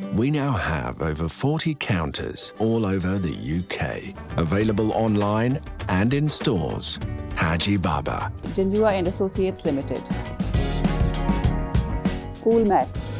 We now have over 40 counters all over the UK, available online and in stores. Haji Baba. Jinjua and Associates Limited. Coolmax.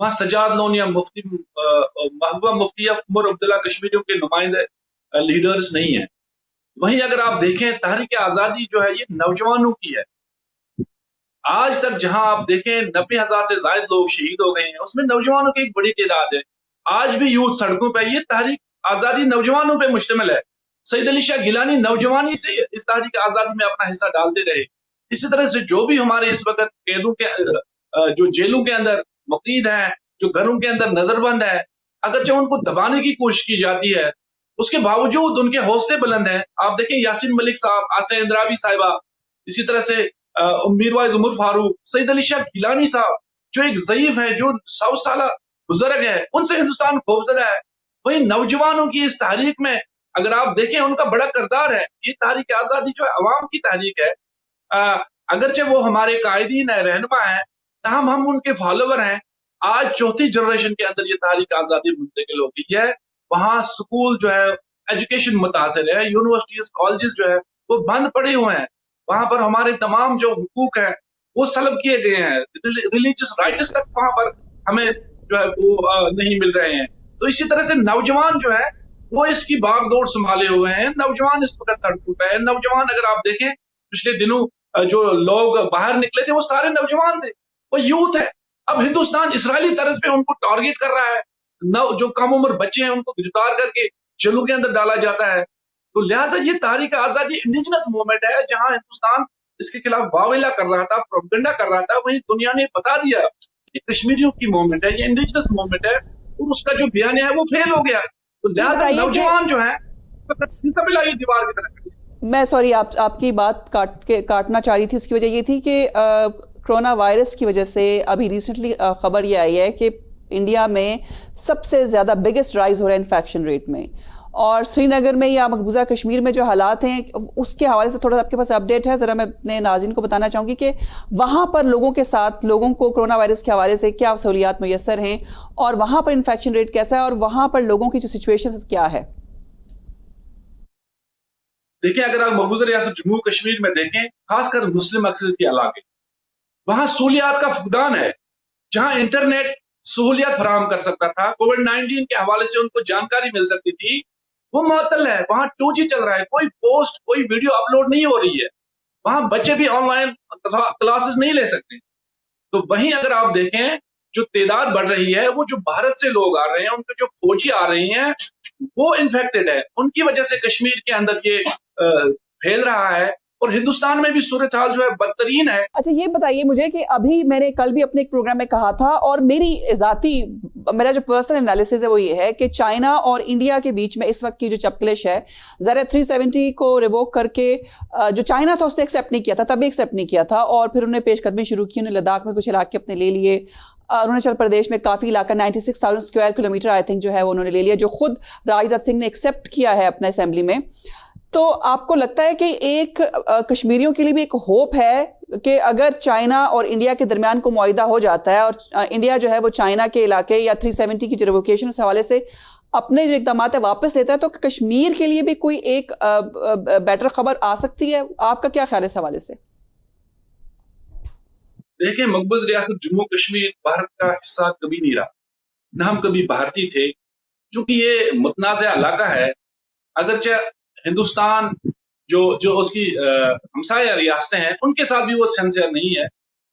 وہاں سجاد لونیا مفتی محبوبہ مفتیہ عمر عبداللہ کشمیریوں کے نمائندے leaders نہیں ہیں. وہیں اگر آپ دیکھیں تحریک آزادی جو ہے یہ نوجوانوں کی ہے. آج تک جہاں آپ دیکھیں 90,000 سے زائد لوگ شہید ہو گئے ہیں, اس میں نوجوانوں کی ایک بڑی تعداد ہے. آج بھی یوتھ سڑکوں پہ, یہ تحریک آزادی نوجوانوں پہ مشتمل ہے. سید علی شاہ گیلانی نوجوانی سے اس تحریک آزادی میں اپنا حصہ ڈالتے رہے. اسی طرح سے جو بھی ہمارے اس وقت قیدوں کے جو جیلوں کے اندر مقید ہیں, جو گھروں کے اندر نظر بند ہے, اگرچہ ان کو دبانے کی کوشش کی جاتی ہے, اس کے باوجود ان کے حوصلے بلند ہیں. آپ دیکھیں یاسین ملک صاحب, آسیہ اندرابی صاحبہ, اسی طرح سے میروائز عمر فاروق, سید علی شاہ گیلانی صاحب جو ایک ضعیف ہے, جو 100 سالہ بزرگ ہے, ان سے ہندوستان خوفزدہ ہے. وہی نوجوانوں کی اس تحریک میں اگر آپ دیکھیں ان کا بڑا کردار ہے. یہ تحریک آزادی جو ہے عوام کی تحریک ہے. اگرچہ وہ ہمارے قائدین ہیں, رہنما ہیں, تاہم ہم ان کے فالوور ہیں. آج چوتھی جنریشن کے اندر یہ تحریک آزادی منتقل ہو گئی ہے. وہاں سکول جو ہے ایجوکیشن متاثر ہے, یونیورسٹیز کالجز جو ہے وہ بند پڑے ہوئے ہیں. وہاں پر ہمارے تمام جو حقوق ہیں وہ سلب کیے گئے ہیں. ریلیجس رائٹس تک وہاں پر ہمیں جو ہے وہ نہیں مل رہے ہیں. تو اسی طرح سے نوجوان جو ہے وہ اس کی باغ دوڑ سنبھالے ہوئے ہیں. نوجوان اس وقت سڑکوں پہ ہے. نوجوان اگر آپ دیکھیں پچھلے دنوں جو لوگ باہر نکلے تھے وہ سارے نوجوان تھے, وہ یوتھ ہے. اب ہندوستان اسرائیلی طرز پہ ان کو ٹارگیٹ کر رہا ہے. جو کم عمر بچے ہیں ان کو گرفتار کر کے جیلوں کے اندر ڈالا جاتا ہے. تو لہٰذا یہ تحریک آزادی انڈیجنس موومنٹ ہے. جہاں ہندوستان اس کے خلاف واویلا کر رہا تھا, پروپیگنڈا کر رہا تھا, وہیں دنیا نے بتا دیا یہ کشمیریوں کی موومنٹ ہے, یہ انڈیجنس موومنٹ ہے, اور اس کا جو بیانیہ ہے وہ فیل ہو گیا. تو لہٰذا نوجوان جو ہے دیوار کی طرف. میں سوری آپ کی بات کاٹنا چاہ رہی تھی. اس کی وجہ یہ تھی کہ کرونا وائرس کی وجہ سے ابھی ریسنٹلی خبر یہ آئی ہے کہ انڈیا میں سب سے زیادہ بگیسٹ رائز ہو رہا ہے انفیکشن ریٹ میں, اور سری نگر میں یا مقبوضہ کشمیر میں جو حالات ہیں اس کے حوالے سے تھوڑا سا آپ کے پاس اپڈیٹ ہے. ذرا میں اپنے ناظرین کو بتانا چاہوں گی کہ وہاں پر لوگوں کے ساتھ لوگوں کو کرونا وائرس کے حوالے سے کیا سہولیات میسر ہیں, اور وہاں پر انفیکشن ریٹ کیسا ہے, اور وہاں پر لوگوں کی جو سچویشن کیا ہے. دیکھیں اگر آپ مقبوضہ ریاست جموں کشمیر میں دیکھیں, خاص کر مسلم اکثریتی علاقے, وہاں سہولیات کا فقدان ہے. جہاں انٹرنیٹ سہولیات فراہم کر سکتا تھا, کووڈ 19 کے حوالے سے ان کو جانکاری مل سکتی تھی, وہ معطل ہے. وہاں 2G چل رہا ہے, کوئی پوسٹ کوئی ویڈیو اپلوڈ نہیں ہو رہی ہے. وہاں بچے بھی آن لائن کلاسز نہیں لے سکتے. تو وہیں اگر آپ دیکھیں جو تعداد بڑھ رہی ہے, وہ جو بھارت سے لوگ آ رہے ہیں, ان کے جو فوجی آ رہے ہیں وہ انفیکٹڈ ہے. ان کی وجہ سے کشمیر کے اندر یہ پھیل رہا ہے, اور ہندوستان میں بھی صورتحال جو ہے بدترین ہے. اچھا یہ بتائیے مجھے کہ ابھی میں نے کل بھی اپنے ایک پروگرام میں کہا تھا, اور میرا جو پرسنل انالیسز ہے وہ یہ ہے کہ چائنا اور انڈیا کے بیچ میں اس وقت کی جو چپکلش ہے, ذرا 370 کو ریووک کر کے جو چائنا تھا اس نے ایکسیپٹ نہیں کیا تھا, تبھی ایکسیپٹ نہیں کیا تھا, اور پھر انہوں نے پیش قدمی شروع کی. انہوں نے لداخ میں کچھ علاقے اپنے لے لیے, اروناچل پردیش میں کافی علاقہ 96,000 اسکوائر کلومیٹر آئی تھنک جو ہے وہ انہوں نے لے لیا, جو خود راجناتھ سنگھ نے ایکسیپٹ کیا ہے اپنا اسمبلی میں. تو آپ کو لگتا ہے کہ ایک کشمیریوں کے لیے بھی ایک ہوپ ہے کہ اگر چائنا اور انڈیا کے درمیان کو معاہدہ ہو جاتا ہے, اور انڈیا جو ہے وہ چائنا کے علاقے یا 370 کی جو ریووکیشن اس حوالے سے اپنے جو اقدامات ہے واپس لیتا ہے, تو کشمیر کے لیے بھی کوئی ایک بیٹر خبر آ سکتی ہے؟ آپ کا کیا خیال ہے اس حوالے سے؟ دیکھیں مقبوض ریاست جموں کشمیر بھارت کا حصہ کبھی نہیں رہا, نہ ہم کبھی بھارتی تھے. چونکہ یہ متنازع علاقہ ہے, اگرچہ ہندوستان جو اس کی ہمسایہ ریاستیں ہیں ان کے ساتھ بھی وہ سنسیئر نہیں ہے.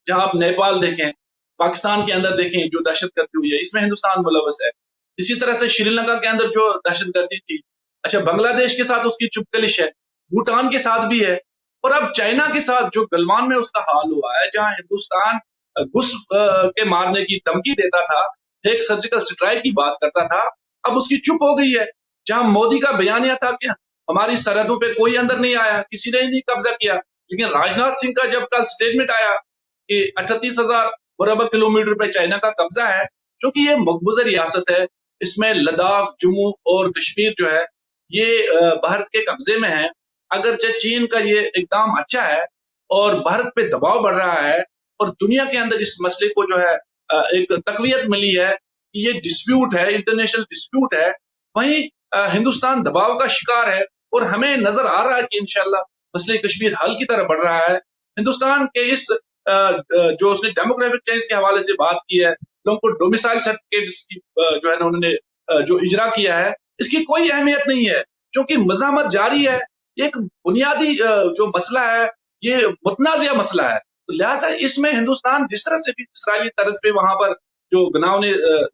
جہاں آپ نیپال دیکھیں, پاکستان کے اندر دیکھیں جو دہشت گردی ہوئی ہے, اس میں ہندوستان ملوث ہے. اسی طرح سے شری لنکا کے اندر جو دہشت گردی تھی, اچھا بنگلہ دیش کے ساتھ اس کی چپکلش ہے, بھوٹان کے ساتھ بھی ہے, اور اب چائنا کے ساتھ جو گلوان میں اس کا حال ہوا ہے, جہاں ہندوستان گھس کے مارنے کی دھمکی دیتا تھا, ایک سرجیکل سٹرائک کی بات کرتا تھا, اب اس کی چپ ہو گئی ہے. جہاں مودی کا بیانیہ تھا کہ ہماری سرحدوں پہ کوئی اندر نہیں آیا, کسی نے نہیں قبضہ کیا, لیکن راجناتھ سنگھ کا جب کل سٹیٹمنٹ آیا کہ 38,000 مربع کلومیٹر پہ چائنا کا قبضہ ہے, چونکہ یہ مقبوضہ ریاست ہے, اس میں لداخ, جموں اور کشمیر جو ہے یہ بھارت کے قبضے میں ہے. اگرچہ چین کا یہ اقدام اچھا ہے اور بھارت پہ دباؤ بڑھ رہا ہے, اور دنیا کے اندر اس مسئلے کو جو ہے ایک تقویت ملی ہے کہ یہ ڈسپیوٹ ہے, انٹرنیشنل ڈسپیوٹ ہے. وہیں ہندوستان دباؤ کا شکار ہے, اور ہمیں نظر آ رہا ہے کہ انشاءاللہ مسئلہ کشمیر حل کی طرف بڑھ رہا ہے. ہندوستان کے اس جو اس نے ڈیموگرافک چینج کے حوالے سے بات کی ہے, لوگوں کو ڈومیسائل سرٹیفکیٹس کی جو ہے نا انہوں نے جو اجرا کیا ہے اس کی کوئی اہمیت نہیں ہے، کیونکہ مزاحمت جاری ہے. ایک بنیادی جو مسئلہ ہے یہ متنازع مسئلہ ہے. تو لہٰذا اس میں ہندوستان جس طرح سے بھی اسرائیلی طرز پہ وہاں پر جو گناہوں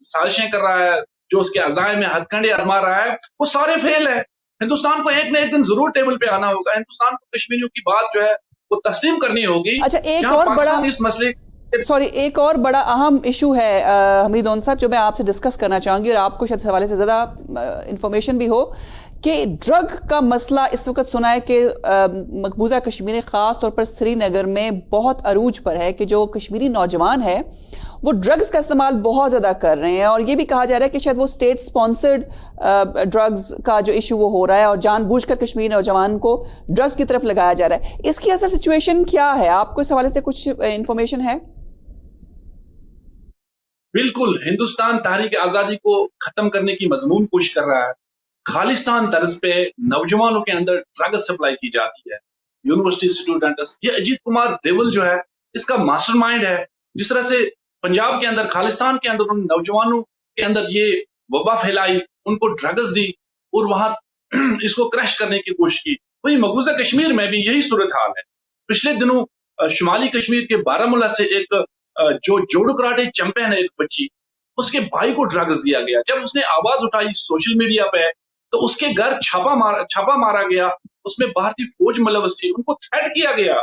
سازشیں کر رہا ہے، جو اس کے عزائم میں ہتھ کنڈے آزما رہا ہے، وہ سارے فیل ہے. ہندوستان کو ایک نہ ایک دن ضرور ٹیبل پہ آنا ہوگا. ہندوستان کو کشمیریوں کی بات جو ہے وہ تسلیم کرنی ہوگی. اچھا، ایک اور بڑا اس مسئلے ایک اور بڑا اہم ایشو ہے حمید اون صاحب جو میں آپ سے ڈسکس کرنا چاہوں گی، اور آپ کو شاید اس حوالے سے زیادہ انفارمیشن بھی ہو، کہ ڈرگ کا مسئلہ اس وقت سنا ہے کہ مقبوضہ کشمیر خاص طور پر سری نگر میں بہت عروج پر ہے، کہ جو کشمیری نوجوان ہے وہ ڈرگز کا استعمال بہت زیادہ کر رہے ہیں، اور یہ بھی کہا جا رہا ہے کہ شاید وہ اسٹیٹ سپانسرڈ ڈرگز کا جو ایشو وہ ہو رہا ہے، اور جان بوجھ کر کشمیری نوجوان کو ڈرگز کی طرف لگایا جا رہا ہے. اس کی اصل سچویشن کیا ہے؟ آپ کو اس حوالے سے کچھ انفارمیشن ہے؟ بالکل، ہندوستان تحریک آزادی کو ختم کرنے کی مضمون کوشش کر رہا ہے. خالصتان طرز پہ نوجوانوں کے اندر ڈرگ سپلائی کی جاتی ہے. یونیورسٹی اسٹوڈنٹس، یہ اجیت کمار دیول جو ہے اس کا ماسٹر مائنڈ ہے. جس طرح سے پنجاب کے اندر، خالصتان کے اندر ان نوجوانوں کے اندر یہ وبا پھیلائی، ان کو ڈرگز دی اور وہاں اس کو کریش کرنے کی کوشش کی. وہی مقبوضہ کشمیر میں بھی یہی صورتحال ہے. پچھلے دنوں شمالی کشمیر کے بارہمولہ سے ایک جو جوڑو کراٹے چیمپئن ہے ایک بچی، اس کے بھائی کو ڈرگز دیا گیا. جب اس نے آواز اٹھائی سوشل میڈیا پہ تو اس کے گھر چھاپا مارا گیا. اس میں بھارتی فوج ملوث تھی. ان کو تھریٹ کیا گیا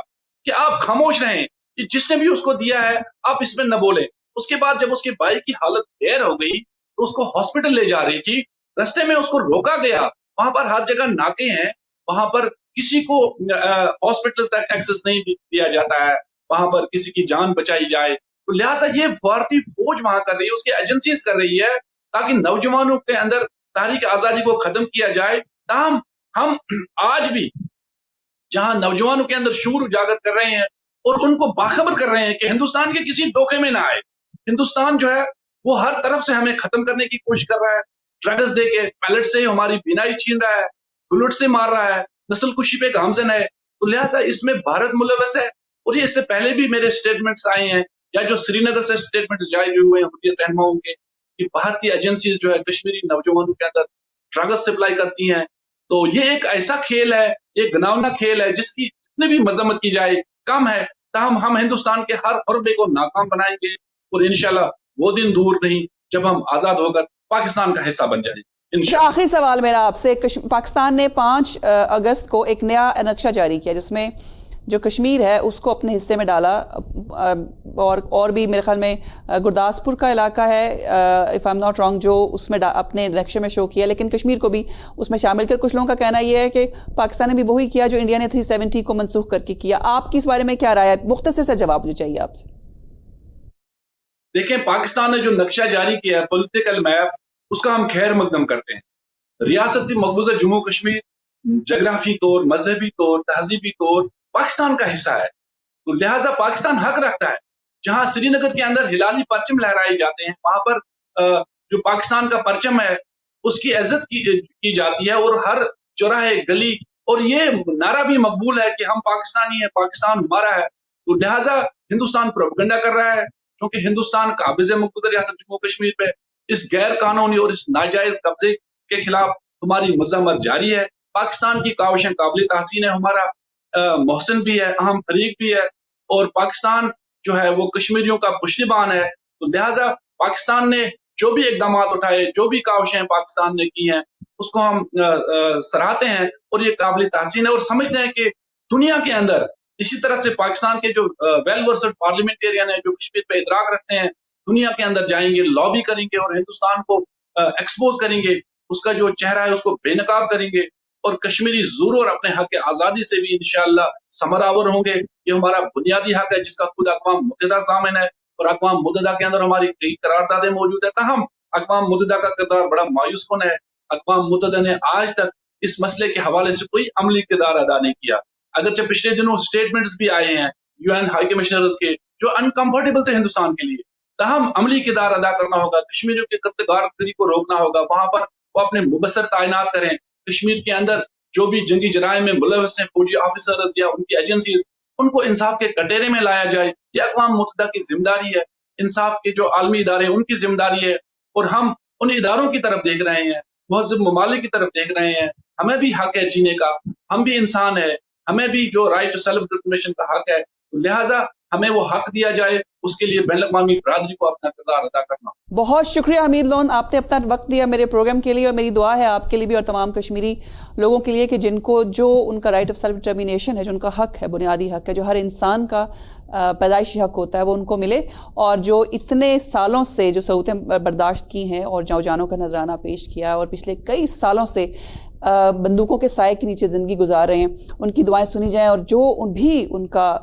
کہ آپ خاموش رہیں، جس نے بھی اس کو دیا ہے آپ اس میں نہ بولیں. اس کے بعد جب اس کے بھائی کی حالت غیر ہو گئی تو اس کو ہاسپٹل لے جا رہی تھی. رستے میں اس کو روکا گیا. وہاں پر ہر جگہ ناکے ہیں، وہاں پر کسی کو ہاسپٹل تک ایکسس نہیں دیا جاتا ہے، وہاں پر کسی کی جان بچائی جائے. تو لہٰذا یہ بھارتی فوج وہاں کر رہی ہے، اس کی ایجنسیز کر رہی ہے تاکہ نوجوانوں کے اندر تحریک آزادی کو ختم کیا جائے. تاہم ہم آج بھی جہاں نوجوانوں کے اندر شعور اجاگر کر رہے ہیں اور ان کو باخبر کر رہے ہیں کہ ہندوستان کے کسی دھوکے میں نہ آئے. ہندوستان جو ہے وہ ہر طرف سے ہمیں ختم کرنے کی کوشش کر رہا ہے. ڈرگز دے کے، پیلٹ سے ہماری بینائی چھین رہا ہے، بلٹ سے مار رہا ہے، نسل کشی پہ گامزن ہے. تو لہٰذا اس میں بھارت ملوث ہے. اور یہ اس سے پہلے بھی میرے سٹیٹمنٹس آئے ہیں، یا جو سری نگر سے سٹیٹمنٹس جاری ہوئے ہیں حریت رہنماؤں کے، کہ بھارتی ایجنسیز جو ہے کشمیری نوجوانوں کے اندر ڈرگز سپلائی کرتی ہیں. تو یہ ایک ایسا کھیل ہے، ایک گناونا کھیل ہے جس کی جتنی بھی مذمت کی جائے کم ہے. تاہم ہم ہندوستان کے ہر حربے کو ناکام بنائیں گے، اور انشاءاللہ وہ دن دور نہیں جب ہم آزاد ہو کر پاکستان کا حصہ بن جائیں. آخری سوال میرا آپ سے، پاکستان نے 5 اگست کو ایک نیا نقشہ جاری کیا جس میں جو کشمیر ہے اس کو اپنے حصے میں ڈالا، اور بھی میرے خیال میں گرداسپور کا علاقہ ہے if I'm not wrong، جو اس میں اپنے نقشے میں شو کیا، لیکن کشمیر کو بھی اس میں شامل کر. کچھ لوگوں کا کہنا یہ ہے کہ پاکستان نے بھی وہی کیا جو انڈیا نے 370 کو منسوخ کر کے کیا. آپ کی اس بارے میں کیا رائے ہے؟ مختصر سے جواب جو چاہیے آپ سے. دیکھیں، پاکستان نے جو نقشہ جاری کیا ہے پولیٹیکل میپ، اس کا ہم خیر مقدم کرتے ہیں. ریاستی مقبوضہ جموں کشمیر جغرافی طور، مذہبی طور، تہذیبی طور پاکستان کا حصہ ہے. تو لہٰذا پاکستان حق رکھتا ہے جہاں سری نگر کے اندر ہلالی پرچم لہرائے جاتے ہیں، وہاں پر جو پاکستان کا پرچم ہے اس کی عزت کی جاتی ہے، اور ہر چوراہے گلی، اور یہ نعرہ بھی مقبول ہے کہ ہم پاکستانی ہیں، پاکستان ہمارا ہے. تو لہٰذا ہندوستان پروپیگنڈا کر رہا ہے، کیونکہ ہندوستان قابض ہے مقبوضہ ریاست جموں کشمیر پہ. اس غیر قانونی اور اس ناجائز قبضے کے خلاف ہماری مذمت جاری ہے. پاکستان کی کاوشیں قابل تحسین ہے، ہمارا محسن بھی ہے، اہم فریق بھی ہے، اور پاکستان جو ہے وہ کشمیریوں کا پشتیبان ہے. تو لہٰذا پاکستان نے جو بھی اقدامات اٹھائے، جو بھی کاوشیں پاکستان نے کی ہیں، اس کو ہم سراہتے ہیں، اور یہ قابل تحسین ہے. اور سمجھتے ہیں کہ دنیا کے اندر اسی طرح سے پاکستان کے جو ویل ورسڈ پارلیمنٹیرین ہیں جو کشمیر پہ ادراک رکھتے ہیں، دنیا کے اندر جائیں گے، لابی کریں گے، اور ہندوستان کو ایکسپوز کریں گے، اس کا جو چہرہ ہے اس کو بے نقاب کریں گے، اور کشمیری ضرور اپنے حق آزادی سے بھی انشاءاللہ ثمرآور ہوں گے. یہ ہمارا بنیادی حق ہے جس کا خود اقوام متحدہ ضامن ہے، اور اقوام متحدہ کے اندر ہماری کئی قراردادیں موجود ہیں. تاہم اقوام متحدہ کا کردار بڑا مایوس کن ہے. اقوام متحدہ نے آج تک اس مسئلے کے حوالے سے کوئی عملی کردار ادا نہیں کیا. اگرچہ پچھلے دنوں سٹیٹمنٹس بھی آئے ہیں UN ہائی کمشنرز کے جو انکمفرٹیبل تھے ہندوستان کے لیے. تاہم عملی کردار ادا کرنا ہوگا، کشمیریوں کے قتل گاری کو روکنا ہوگا، وہاں پر وہ اپنے مبصر تعینات کریں. کشمیر کے اندر جو بھی جنگی جرائم میں ملوث ہیں فوجی آفیسرز یا ان کی ایجنسیز، ان کو انصاف کے کٹہرے میں لایا جائے. یہ اقوام متحدہ کی ذمہ داری ہے. انصاف کے جو عالمی ادارے ان کی ذمہ داری ہے، اور ہم ان اداروں کی طرف دیکھ رہے ہیں، مہذب ممالک کی طرف دیکھ رہے ہیں. ہمیں بھی حق ہے جینے کا، ہم بھی انسان ہے، ہمیں بھی جو رائٹ ٹو سیلف ڈٹرمنیشن کا حق ہے، لہٰذا ہمیں وہ حق دیا جائے. اس کے لیے بین الاقوامی برادری کو اپنا کردار ادا کرنا. بہت شکریہ حمید لون، آپ نے اپنا وقت دیا میرے پروگرام کے لیے، اور میری دعا ہے آپ کے لیے بھی اور تمام کشمیری لوگوں کے لیے کہ جن کو جو ان کا رائٹ آف سیلف ڈٹرمنیشن ہے، جو ان کا حق ہے، بنیادی حق ہے، جو ہر انسان کا پیدائشی حق ہوتا ہے، وہ ان کو ملے. اور جو اتنے سالوں سے جو صعوبتیں برداشت کی ہیں اور جانوں کا نذرانہ پیش کیا، اور پچھلے کئی سالوں سے بندوقوں کے سائے کے نیچے زندگی گزار رہے ہیں، ان کی دعائیں سنی جائیں. اور جو بھی ان کا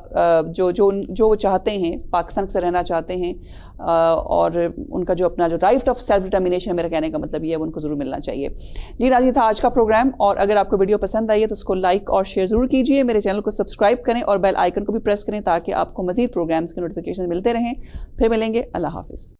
جو وہ چاہتے ہیں، پاکستان سے رہنا چاہتے ہیں، اور ان کا جو اپنا جو رائٹ آف سیلف ڈٹرمنیشن ہے، میرا کہنے کا مطلب یہ ہے وہ ان کو ضرور ملنا چاہیے. جی ناظرین، تھا آج کا پروگرام، اور اگر آپ کو ویڈیو پسند آئی ہے تو اس کو لائک اور شیئر ضرور کیجیے. میرے چینل کو سبسکرائب کریں اور بیل آئیکن کو بھی پریس کریں تاکہ آپ کو مزید پروگرامز کے نوٹیفیکیشن ملتے رہیں. پھر ملیں گے. اللہ حافظ.